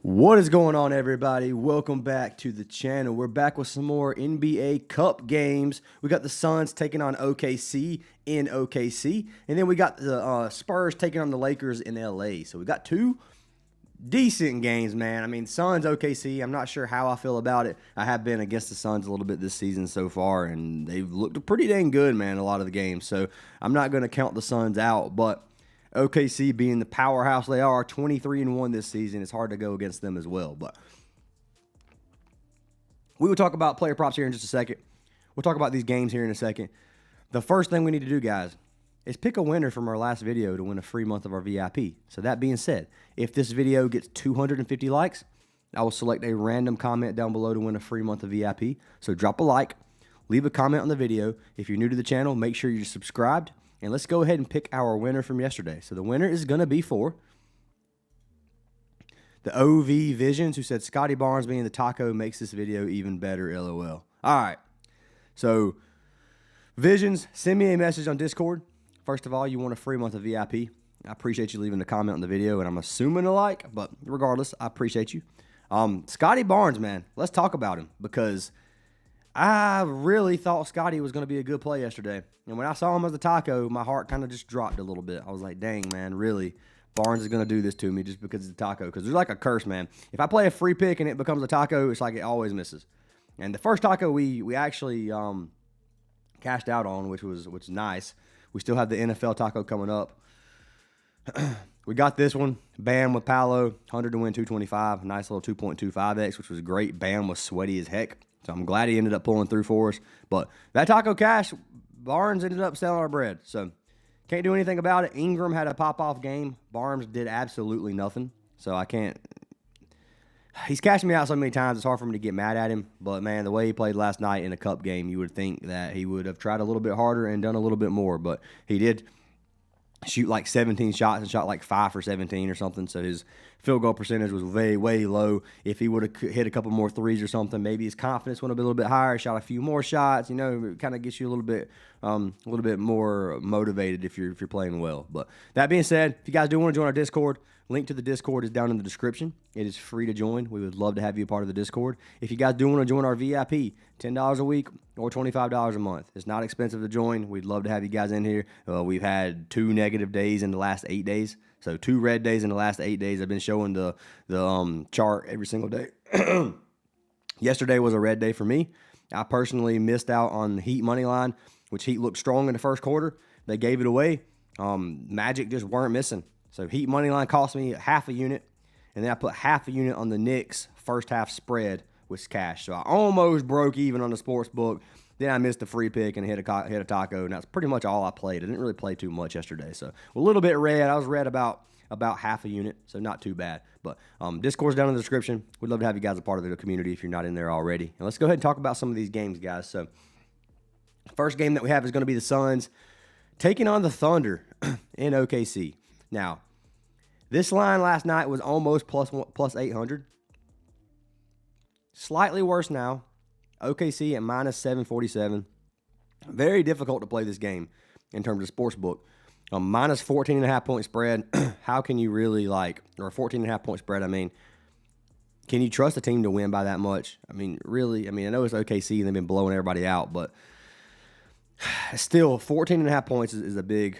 What is going on, everybody? Welcome back to the channel. We're back with some more NBA Cup games. We got the Suns taking on OKC in OKC, and then we got the Spurs taking on the Lakers in LA. So we got two decent games, man. I mean, Suns, OKC, I'm not sure how I feel about it. I have been against the Suns a little bit this season so far, and they've looked pretty dang good, man, a lot of the games. So I'm not going to count the Suns out, but OKC being the powerhouse they are, 23-1 this season, it's hard to go against them as well. But we will talk about player props here in just a second. We'll talk about these games here in a second. The first thing we need to do, guys, is pick a winner from our last video to win a free month of our VIP. So that being said, if this video gets 250 likes, I will select a random comment down below to win a free month of VIP. So drop a like, leave a comment on the video. If you're new to the channel, make sure you're subscribed. And let's go ahead and pick our winner from yesterday. So the winner is going to be for the OV Visions, who said Scotty Barnes being the taco makes this video even better, LOL. All right. So Visions, send me a message on Discord. First of all, you want a free month of VIP. I appreciate you leaving a comment on the video, and I'm assuming a like, but regardless, I appreciate you. Scotty Barnes, man, let's talk about him because I really thought Scotty was going to be a good play yesterday. And when I saw him as a taco, my heart kind of just dropped a little bit. I was like, dang, man, really? Barnes is going to do this to me just because it's a taco. Because there's like a curse, man. If I play a free pick and it becomes a taco, it's like it always misses. And the first taco we actually cashed out on, which was nice. We still have the NFL taco coming up. We got this one. Bam with Paolo, 100 to win 225. Nice little 2.25x, which was great. Bam was sweaty as heck. So I'm glad he ended up pulling through for us. But that taco cash, Barnes ended up selling our bread. So can't do anything about it. Ingram had a pop-off game. Barnes did absolutely nothing. So I can't. He's cashed me out so many times, it's hard for me to get mad at him. But, man, the way he played last night in a cup game, you would think that he would have tried a little bit harder and done a little bit more. But he did shoot like 17 shots and shot like 5 for 17 or something. So his field goal percentage was way, way low. If he would have hit a couple more threes or something, maybe his confidence would have been a little bit higher, shot a few more shots. You know, it kind of gets you a little bit more motivated if you're playing well. But that being said, if you guys do want to join our Discord, link to the Discord is down in the description. It is free to join. We would love to have you a part of the Discord. If you guys do want to join our VIP, $10 a week or $25 a month. It's not expensive to join. We'd love to have you guys in here. We've had 2 negative days in the last 8 days. So 2 red days in the last 8 days. I've been showing the chart every single day. Yesterday was a red day for me. I personally missed out on Heat money line, which Heat looked strong in the first quarter. They gave it away. Magic just weren't missing. So Heat money line cost me half a unit, and then I put half a unit on the Knicks first half spread with cash. So I almost broke even on the sports book. Then I missed a free pick and hit a taco, and that's pretty much all I played. I didn't really play too much yesterday, so a little bit red. I was red about half a unit, so not too bad. But Discord's down in the description. We'd love to have you guys a part of the community if you're not in there already. And let's go ahead and talk about some of these games, guys. So first game that we have is going to be the Suns taking on the Thunder in OKC. Now, this line last night was almost plus 800. Slightly worse now. OKC at minus 747. Very difficult to play this game in terms of sportsbook. Minus 14.5 point spread. How can you really or 14.5 point spread, I mean. Can you trust a team to win by that much? I mean, really, I know it's OKC and they've been blowing everybody out, but still 14.5 points is a big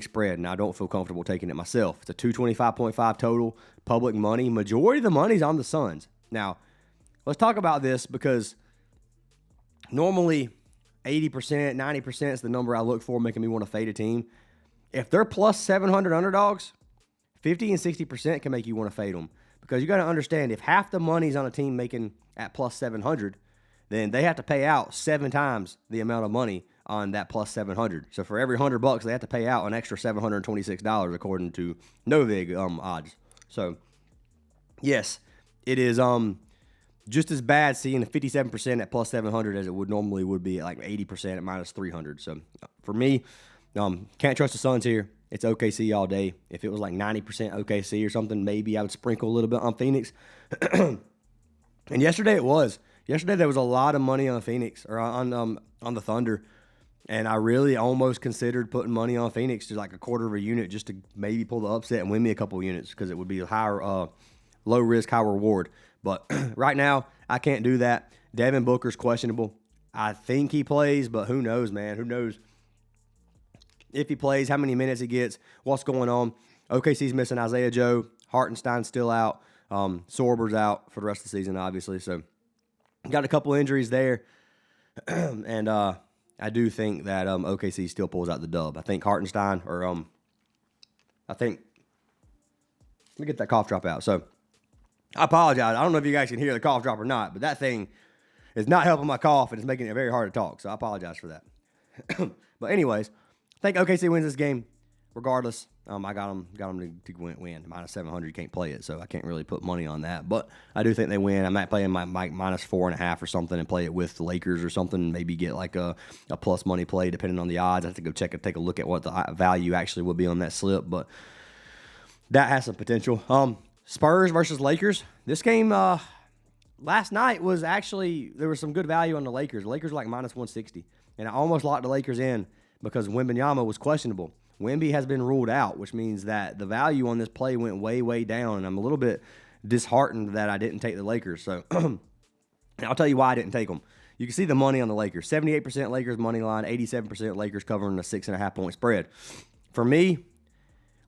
spread, and I don't feel comfortable taking it myself. It's a 225.5 total, public money. Majority of the money's on the Suns. Now, let's talk about this because normally 80%, 90% is the number I look for making me want to fade a team. If they're plus 700 underdogs, 50 and 60% can make you want to fade them because you got to understand if half the money's on a team making at plus 700, then they have to pay out 7 times the amount of money on that plus 700. So for every $100, they have to pay out an extra $726 according to Novig odds. So yes, it is just as bad seeing a 57% at plus 700 as it normally would be at like 80% at minus 300. So for me, can't trust the Suns here. It's OKC all day. If it was like 90% OKC or something, maybe I would sprinkle a little bit on Phoenix. And yesterday it was. Yesterday there was a lot of money on Phoenix or on the Thunder. And I really almost considered putting money on Phoenix to like a quarter of a unit just to maybe pull the upset and win me a couple units because it would be higher low risk, high reward. But right now, I can't do that. Devin Booker's questionable. I think he plays, but who knows, man? Who knows if he plays, how many minutes he gets, what's going on. OKC's missing Isaiah Joe. Hartenstein's still out. Sorber's out for the rest of the season, obviously. So got a couple injuries there. And I do think that OKC still pulls out the dub. I think Hartenstein or let me get that cough drop out. So I apologize. I don't know if you guys can hear the cough drop or not, but that thing is not helping my cough, and it's making it very hard to talk. So I apologize for that. But anyways, I think OKC wins this game regardless. I got them to win. Minus 700, you can't play it, so I can't really put money on that. But I do think they win. I might play in my minus 4.5 or something and play it with the Lakers or something. Maybe get like a plus money play depending on the odds. I have to go take a look at what the value actually will be on that slip. But that has some potential. Spurs versus Lakers. This game last night was actually, there was some good value on the Lakers. The Lakers were like minus 160. And I almost locked the Lakers in because Wembanyama was questionable. Wemby has been ruled out, which means that the value on this play went way, way down, and I'm a little bit disheartened that I didn't take the Lakers. So I'll tell you why I didn't take them. You can see the money on the Lakers. 78% Lakers money line, 87% Lakers covering a 6.5-point spread. For me,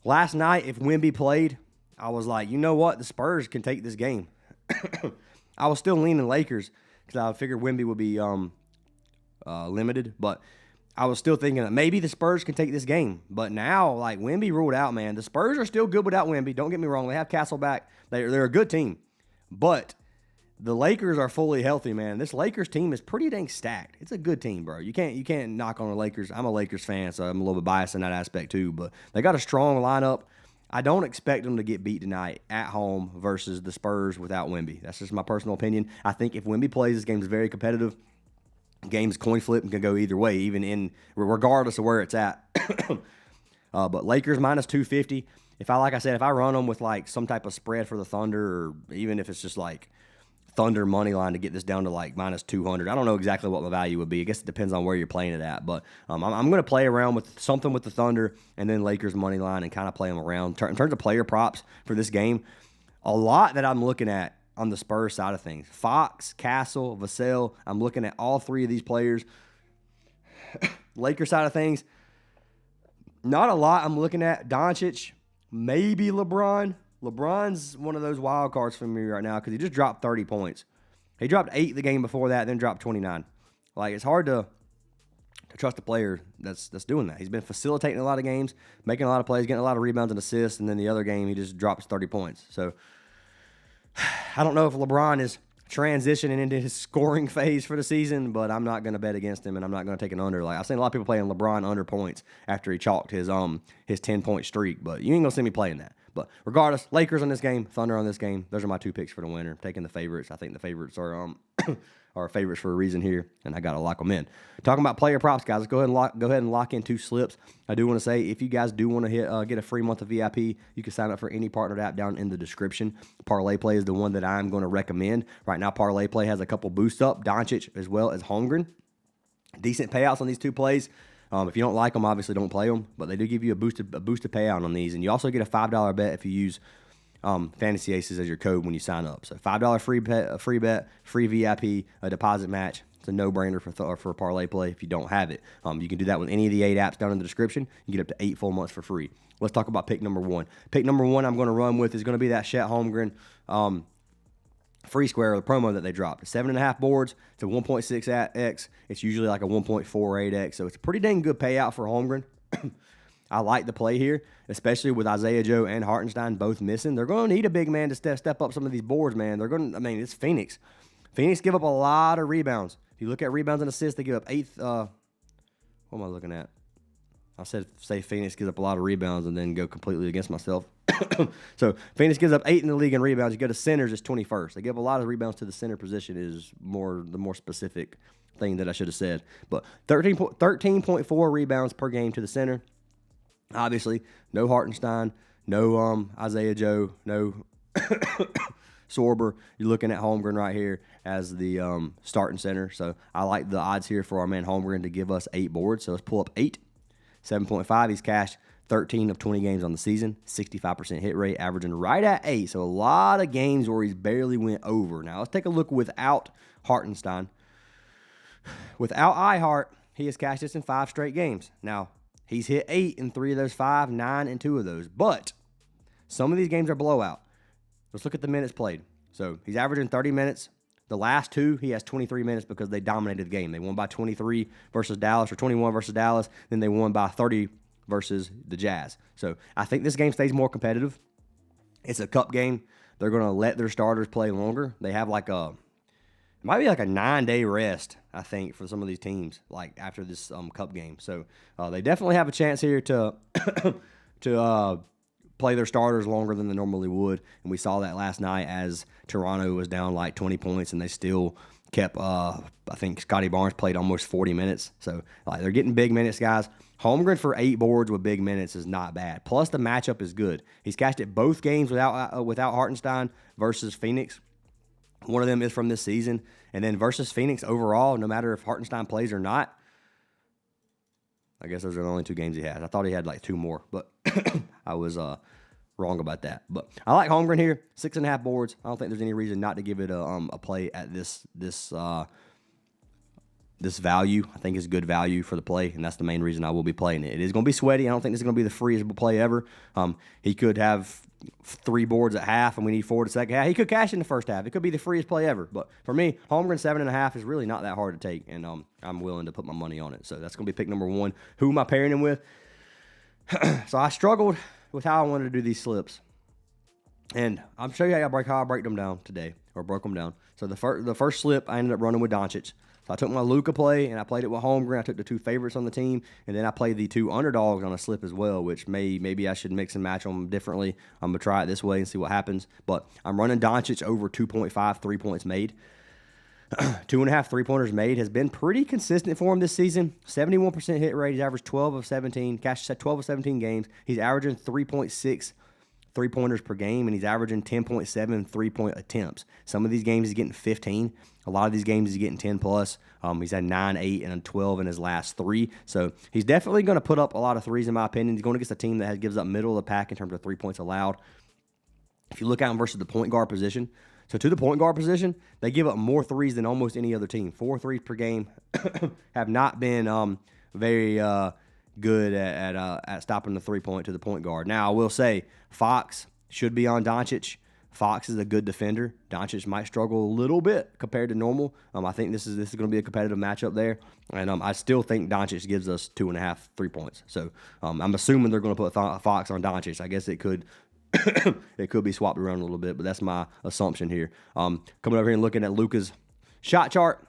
last night, if Wemby played, I was like, you know what? The Spurs can take this game. I was still leaning Lakers because I figured Wemby would be limited, but I was still thinking that maybe the Spurs can take this game. But now, like, Wemby ruled out, man. The Spurs are still good without Wemby. Don't get me wrong. They have Castle back. They're a good team. But the Lakers are fully healthy, man. This Lakers team is pretty dang stacked. It's a good team, bro. You can't knock on the Lakers. I'm a Lakers fan, so I'm a little bit biased in that aspect too. But they got a strong lineup. I don't expect them to get beat tonight at home versus the Spurs without Wemby. That's just my personal opinion. I think if Wemby plays, this game is very competitive. Game's coin flip and can go either way, even regardless of where it's at. But Lakers minus 250. If I run them with like some type of spread for the Thunder, or even if it's just like Thunder money line to get this down to like minus 200. I don't know exactly what the value would be. I guess it depends on where you're playing it at. But I'm going to play around with something with the Thunder and then Lakers money line and kind of play them around. In terms of player props for this game, a lot that I'm looking at on the Spurs side of things. Fox, Castle, Vassell. I'm looking at all three of these players. Lakers side of things, not a lot I'm looking at. Doncic, maybe LeBron. LeBron's one of those wild cards for me right now because he just dropped 30 points. He dropped 8 the game before that, then dropped 29. Like, it's hard to trust a player that's doing that. He's been facilitating a lot of games, making a lot of plays, getting a lot of rebounds and assists, and then the other game he just drops 30 points. So I don't know if LeBron is transitioning into his scoring phase for the season, but I'm not going to bet against him, and I'm not going to take an under. Like, I've seen a lot of people playing LeBron under points after he chalked his 10-point streak, but you ain't going to see me playing that. But regardless, Lakers on this game, Thunder on this game. Those are my 2 picks for the winner. Taking the favorites. I think the favorites are are favorites for a reason here, and I got to lock them in. Talking about player props, guys, let's go ahead and lock in 2 slips. I do want to say, if you guys do want to get a free month of VIP, you can sign up for any partnered app down in the description. Parlay Play is the one that I'm going to recommend. Right now, Parlay Play has a couple boosts up, Doncic as well as Holmgren. Decent payouts on these 2 plays. If you don't like them, obviously don't play them, but they do give you a boosted payout on these, and you also get a $5 bet if you use Fantasy Aces as your code when you sign up. So $5 free bet, free VIP, a deposit match. It's a no-brainer for Parlay Play if you don't have it. You can do that with any of the 8 apps down in the description. You get up to 8 full months for free. Let's talk about pick number 1. Pick number 1 I'm going to run with is going to be that Chet Holmgren free square, or the promo that they dropped. 7.5 boards. It's a 1.6x. It's usually like a 1.48x. So it's a pretty dang good payout for Holmgren. I like the play here, especially with Isaiah Joe and Hartenstein both missing. They're going to need a big man to step up some of these boards, man. It's Phoenix. Phoenix give up a lot of rebounds. If you look at rebounds and assists, they give up 8th. What am I looking at? I say Phoenix gives up a lot of rebounds and then go completely against myself. So Phoenix gives up 8 in the league in rebounds. You go to centers, it's 21st. They give a lot of rebounds to the center position is the more specific thing that I should have said. But 13.4 rebounds per game to the center. Obviously, no Hartenstein, no Isaiah Joe, no Sorber. You're looking at Holmgren right here as the starting center. So I like the odds here for our man Holmgren to give us 8 boards. So let's pull up 8. 7.5, he's cashed 13 of 20 games on the season, 65% hit rate, averaging right at 8. So a lot of games where he's barely went over. Now let's take a look without Hartenstein. Without iHeart, he has cashed this in 5 straight games. Now, he's hit 8 in 3 of those 5, 9 in 2 of those. But some of these games are blowout. Let's look at the minutes played. So he's averaging 30 minutes. The last 2, he has 23 minutes because they dominated the game. They won by 23 versus Dallas, or 21 versus Dallas. Then they won by 30 versus the Jazz. So I think this game stays more competitive. It's a cup game. They're going to let their starters play longer. They have it might be like a 9-day rest, I think, for some of these teams, like after this cup game. So they definitely have a chance here to play their starters longer than they normally would. And we saw that last night as Toronto was down like 20 points, and they still kept, I think Scotty Barnes played almost 40 minutes. So they're getting big minutes, guys. Holmgren for 8 boards with big minutes is not bad. Plus, the matchup is good. He's cashed it both games without Hartenstein versus Phoenix. One of them is from this season. And then versus Phoenix overall, no matter if Hartenstein plays or not, I guess those are the only 2 games he has. I thought he had like 2 more, but I was wrong about that. But I like Holmgren here, 6.5 boards. I don't think there's any reason not to give it a play at this value. I think it's good value for the play, and that's the main reason I will be playing it. It is going to be sweaty. I don't think this is going to be the freest play ever. He could have 3 boards at half, and we need 4 to second half. He could cash in the first half. It could be the freest play ever. But for me, Holmgren 7.5 is really not that hard to take, and I'm willing to put my money on it. So that's going to be pick number 1. Who am I pairing him with? So I struggled with how I wanted to do these slips. And I'm showing you how I break them down today, or broke them down. So the first slip, I ended up running with Doncic. So I took my Luka play, and I played it with Holmgren. I took the 2 favorites on the team, and then I played the 2 underdogs on a slip as well, which maybe I should mix and match them differently. I'm going to try it this way and see what happens. But I'm running Doncic over 2.5 3-points made. 2.5 3-pointers made has been pretty consistent for him this season. 71% hit rate. He's averaged 12 of 17. Cash set 12 of 17 games. He's averaging 3.6 3-pointers per game, and he's averaging 10.7 3-point attempts. Some of these games he's getting 15. A lot of these games he's getting 10 plus. He's had 9, 8, and 12 in his last 3. So he's definitely going to put up a lot of threes, in my opinion. He's going against a team that gives up middle of the pack in terms of 3 points allowed. If you look at him versus the point guard position, so to the point guard position, they give up more threes than almost any other team. 4 threes per game. Have not been very good at stopping the 3-point to the point guard. Now, I will say, Fox should be on Doncic. Fox is a good defender. Doncic might struggle a little bit compared to normal. I think this is going to be a competitive matchup there, and I still think Doncic gives us 2.5 3-points. So I'm assuming they're going to put Fox on Doncic. I guess it could it could be swapped around a little bit, but that's my assumption here. Coming over here and looking at Luka's shot chart,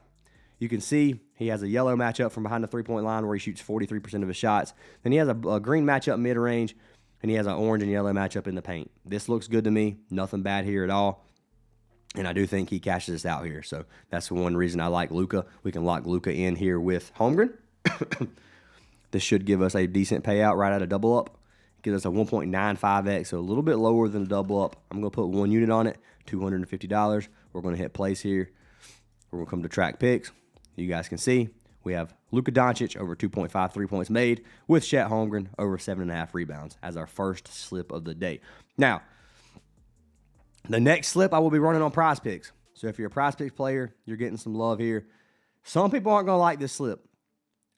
you can see he has a yellow matchup from behind the 3-point line where he shoots 43% of his shots. Then he has a green matchup mid-range, and he has an orange and yellow matchup in the paint. This looks good to me. Nothing bad here at all. And I do think he cashes this out here. So that's one reason I like Luka. We can lock Luka in here with Holmgren. This should give us a decent payout right out of double up. It gives us a 1.95x, so a little bit lower than a double up. I'm going to put 1 unit on it, $250. We're going to hit place here. We're going to come to track picks. You guys can see we have Luka Doncic over 2.5 3-points made with Chet Holmgren over 7.5 rebounds as our first slip of the day. Now, the next slip I will be running on Prizepicks. So if you're a Prizepicks player, you're getting some love here. Some people aren't going to like this slip.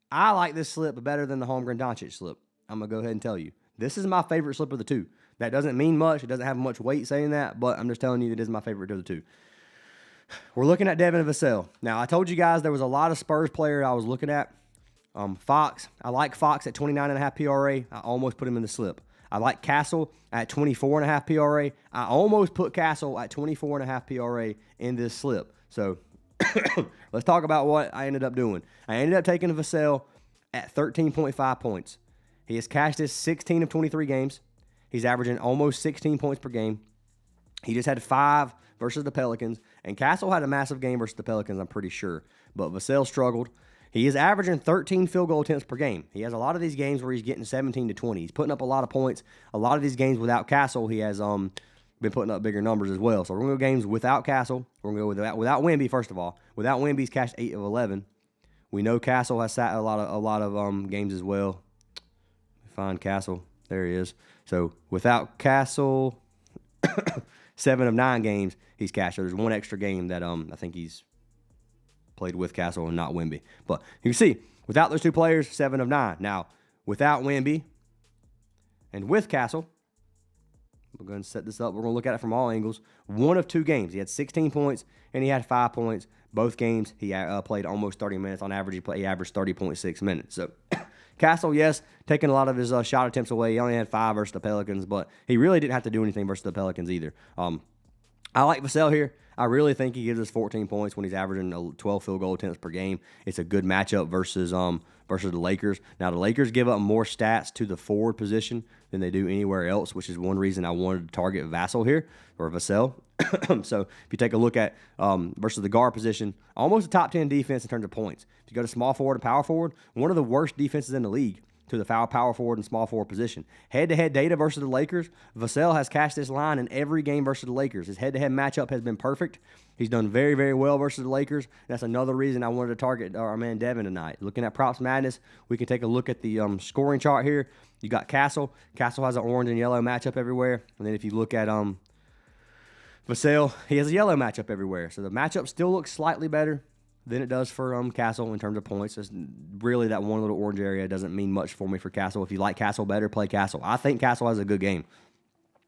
I like this slip better than the Holmgren Doncic slip. I'm going to go ahead and tell you. This is my favorite slip of the 2. That doesn't mean much. It doesn't have much weight saying that, but I'm just telling you it is my favorite of the 2. We're looking at Devin Vassell. Now, I told you guys there was a lot of Spurs players I was looking at. Fox. I like Fox at 29.5 PRA. I almost put him in the slip. I like Castle at 24.5 PRA. I almost put Castle at 24.5 PRA in this slip. So let's talk about what I ended up doing. I ended up taking Vassell at 13.5 points. He has cashed this 16 of 23 games. He's averaging almost 16 points per game. He just had 5 versus the Pelicans, and Castle had a massive game versus the Pelicans, I'm pretty sure. But Vassell struggled. He is averaging 13 field goal attempts per game. He has a lot of these games where he's getting 17 to 20. He's putting up a lot of points. A lot of these games without Castle, he has been putting up bigger numbers as well. So we're going to go games without Castle. We're going to go without Wemby, first of all. Without Wemby, he's cashed 8 of 11. We know Castle has sat a lot of games as well. Find Castle. There he is. So without Castle, 7 of 9 games, he's cashed. So there's one extra game that I think he's played with Castle and not Wemby. But you can see, without those 2 players, 7 of 9. Now, without Wemby and with Castle, we're going to set this up. We're going to look at it from all angles. 1 of 2 games. He had 16 points and he had 5 points. Both games, he played almost 30 minutes. On average, he averaged 30.6 minutes. So, Castle, yes, taking a lot of his shot attempts away. He only had 5 versus the Pelicans, but he really didn't have to do anything versus the Pelicans either. I like Vassell here. I really think he gives us 14 points when he's averaging 12 field goal attempts per game. It's a good matchup versus the Lakers. Now, the Lakers give up more stats to the forward position than they do anywhere else, which is one reason I wanted to target Vassell. So if you take a look at versus the guard position, almost a top 10 defense in terms of points. If you go to small forward and power forward, one of the worst defenses in the league to the power forward and small forward position. Head-to-head data versus the Lakers, Vassell has cashed this line in every game versus the Lakers. His head-to-head matchup has been perfect. He's done very, very well versus the Lakers. That's another reason I wanted to target our man Devin tonight. Looking at Props Madness, we can take a look at the scoring chart here. You got Castle. Castle has an orange and yellow matchup everywhere. And then if you look at Vassell, he has a yellow matchup everywhere. So the matchup still looks slightly better than it does for Castle in terms of points. It's really, that one little orange area doesn't mean much for me for Castle. If you like Castle better, play Castle. I think Castle has a good game.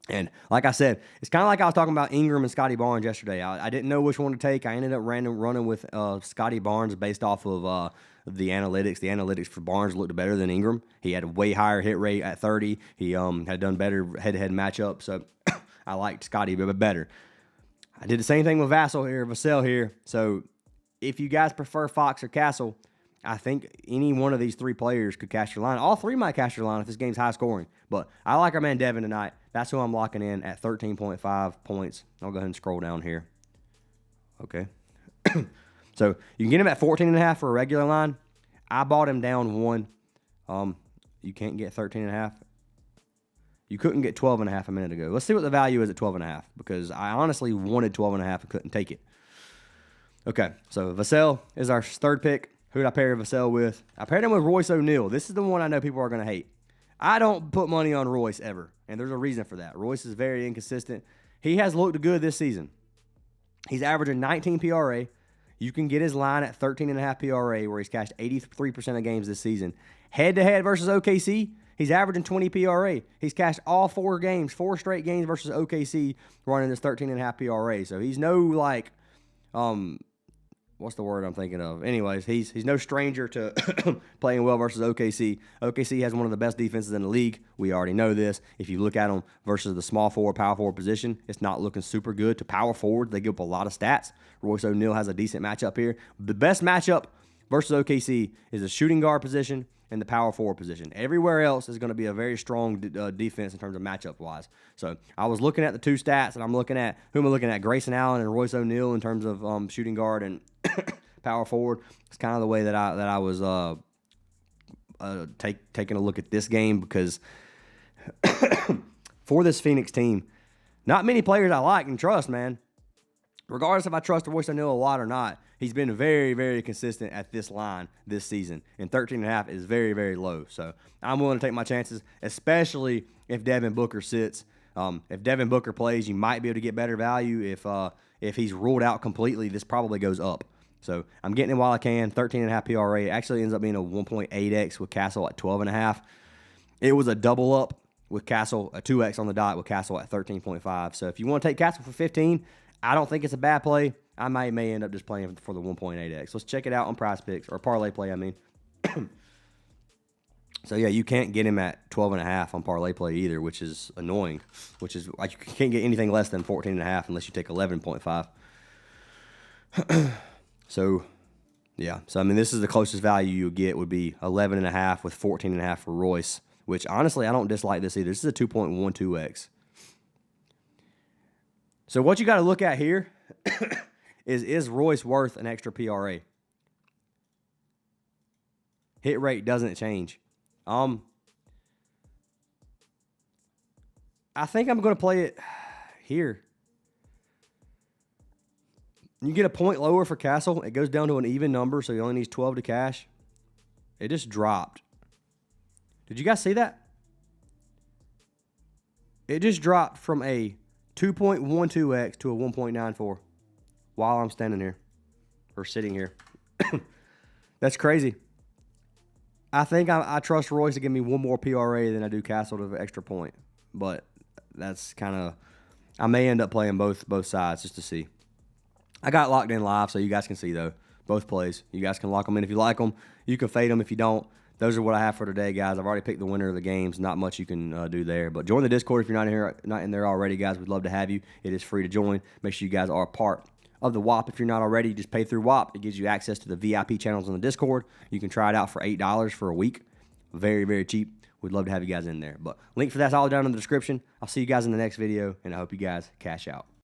And like I said, it's kind of like I was talking about Ingram and Scotty Barnes yesterday. I didn't know which one to take. I ended up running with Scotty Barnes based off of the analytics. The analytics for Barnes looked better than Ingram. He had a way higher hit rate at 30. He had done better head-to-head matchup. So I liked Scotty better. I did the same thing with Vassell here. So if you guys prefer Fox or Castle, I think any one of these 3 players could cash your line. All 3 might cash your line if this game's high scoring. But I like our man Devin tonight. That's who I'm locking in at 13.5 points. I'll go ahead and scroll down here. Okay. So you can get him at 14.5 for a regular line. I bought him down 1. You can't get 13.5. You couldn't get 12.5 a minute ago. Let's see what the value is at 12.5, because I honestly wanted 12.5 and couldn't take it. Okay, so Vassell is our 3rd pick. Who did I pair Vassell with? I paired him with Royce O'Neal. This is the one I know people are going to hate. I don't put money on Royce ever, and there's a reason for that. Royce is very inconsistent. He has looked good this season. He's averaging 19 PRA. You can get his line at 13.5 PRA, where he's cashed 83% of games this season. Head-to-head versus OKC, he's averaging 20 PRA. He's cashed all 4 straight games versus OKC, running this 13.5 PRA. So he's no, like, what's the word I'm thinking of? Anyways, he's no stranger to playing well versus OKC. OKC has one of the best defenses in the league. We already know this. If you look at them versus the small forward, power forward position, it's not looking super good. To power forward, they give up a lot of stats. Royce O'Neal has a decent matchup here. The best matchup versus OKC is the shooting guard position and the power forward position. Everywhere else is going to be a very strong defense in terms of matchup-wise. So I was looking at the 2 stats, and who am I looking at? Grayson Allen and Royce O'Neal in terms of shooting guard and power forward. It's kind of the way that I was taking a look at this game, because for this Phoenix team, not many players I like and trust, man. Regardless if I trust Royce O'Neal a lot or not, he's been very, very consistent at this line this season. And 13.5 is very, very low. So I'm willing to take my chances, especially if Devin Booker sits. If Devin Booker plays, you might be able to get better value. If he's ruled out completely, this probably goes up. So I'm getting him while I can. 13.5 PRA. It actually ends up being a 1.8x with Castle at 12.5. It was a double up with Castle, a 2x on the dot with Castle at 13.5. So if you want to take Castle for 15, I don't think it's a bad play. I may end up just playing for the 1.8x. Let's check it out on Prizepicks, or parlay play, I mean. So, yeah, you can't get him at 12.5 on parlay play either, which is annoying. Which is, like, you can't get anything less than 14.5 unless you take 11.5. So, yeah. So, I mean, this is the closest value you get would be 11.5 with 14.5 for Royce, which, honestly, I don't dislike this either. This is a 2.12x. So what you got to look at here is Royce worth an extra PRA? Hit rate doesn't change. I think I'm going to play it here. You get a point lower for Castle. It goes down to an even number, so he only needs 12 to cash. It just dropped. Did you guys see that? It just dropped from a 2.12x to a 1.94 while I'm standing here or sitting here. That's crazy. I think I trust Royce to give me one more PRA than I do Castle to an extra point. But that's kind of, I may end up playing both sides just to see. I got locked in live, so you guys can see, though, both plays. You guys can lock them in if you like them. You can fade them if you don't. Those are what I have for today, guys. I've already picked the winner of the games. Not much you can do there. But join the Discord if you're not in there already, guys. We'd love to have you. It is free to join. Make sure you guys are a part of the WAP. If you're not already, just pay through WAP. It gives you access to the VIP channels on the Discord. You can try it out for $8 for a week. Very, very cheap. We'd love to have you guys in there. But link for that's all down in the description. I'll see you guys in the next video, and I hope you guys cash out.